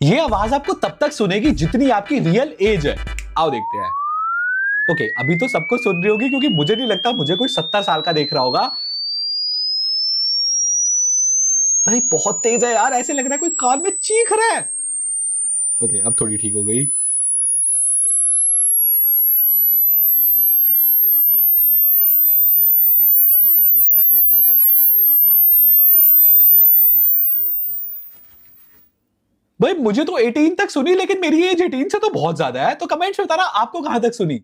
ये आवाज आपको तब तक सुनेगी जितनी आपकी रियल एज है। आओ देखते हैं। ओके, अभी तो सबको सुन रही होगी क्योंकि मुझे नहीं लगता मुझे कोई 70 साल का देख रहा होगा। भाई बहुत तेज है यार, ऐसे लग रहा है कोई कान में चीख रहा है। ओके, अब थोड़ी ठीक हो गई। भाई मुझे तो 18 तक सुनी, लेकिन मेरी एज 18 से तो बहुत ज्यादा है। तो कमेंट्स में बताना आपको कहां तक सुनी।